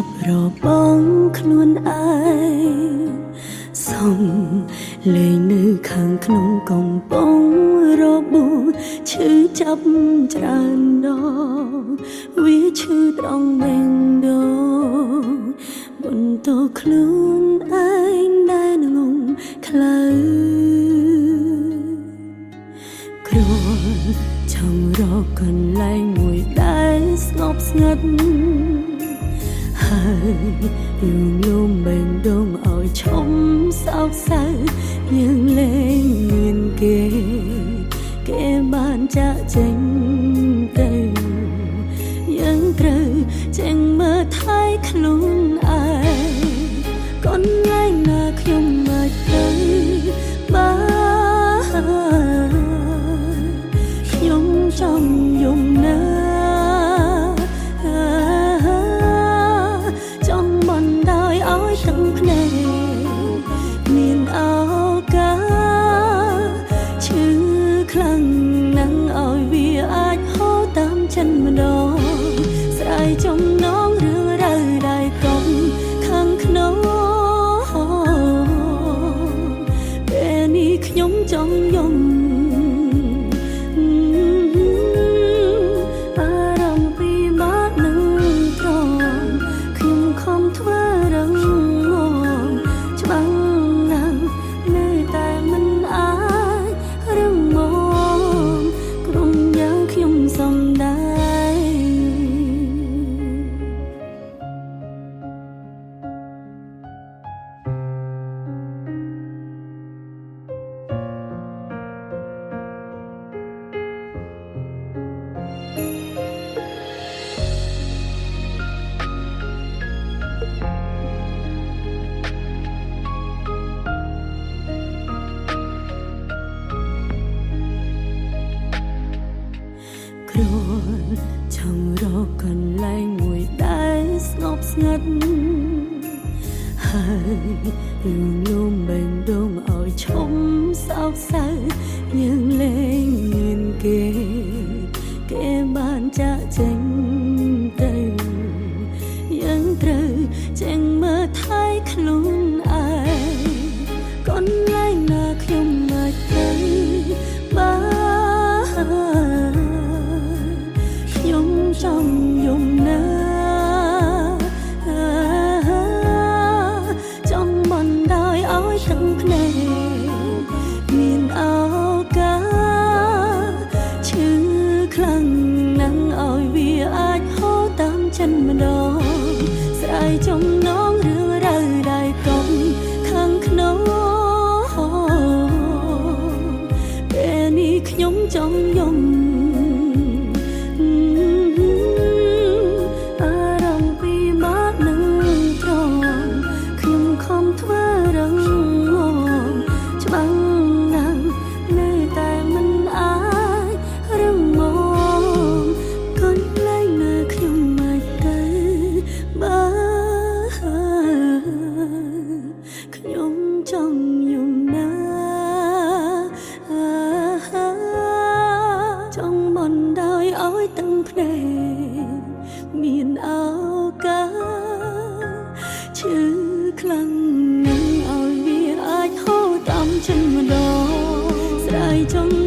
ប់របស់ខ្លួនឯងសុំលេងនៅខាងក្នុងកំប៉ុងរបួសឈឺចាប់ច្រើនដងវាឈឺត្រង់មែនដងបន្តខ្លួនឯងដែលងងខ្លៅគ្រាន់ចង់រកកន្លែងមួយដែលស្ងប់ស្ងាត់ហើយយំយំបែងដងឲ្យឈុំសោកសៅយើងលែងមានគេបានចាក់ចេញទៅយើងត្រូវចេញមើលថែខ្លួនឯងកូនលែងណាខ្ញុំមកទៅបានខ្ញុំចង់យំណាចង់បណ្ដោយឲ្យទឹកភ្នែកមានឱកាសឈឺខ្លាំងណាស់ឲ្យវាអាចហូរតាមចិត្តម្ដងស្រ័យចំណងរឿងរ៉ាវដែលកុំខាងក្នុងពេលនេះខ្ញុំចង់យំគ្រាន់ចង់រកកន្លែងមួយដែលស្ងប់ស្ងាត់ហើយយំយំបែងដងឲ្យឈុំសោកសៅយើងលែងមានគេបានចាក់ចេញទៅយើងត្រូវចេញមើលថែខ្លួនឯងកូនលែងណាខ្ញុំមកទៅបានខ្ញុំចង់យំណាចង់បណ្ដោយឲ្យទឹកភ្នែកមានឱកាសឈឺខ្លាំងណាស់ឲ្យវាអាចហូរតាមចិត្តម្ដងស្រ័យចំណងរឿងរ៉ាវដែលកុំខាងក្នុងពេលនេះខ្ញុំចង់យំចង់យំណាចង់បណ្ដោយឲ្យទឹកភ្នែកមានឱកាសឈឺខ្លាំងណាស់ឲ្យវាអាចហូរតាមចិត្តម្ដងស្រ័យចង់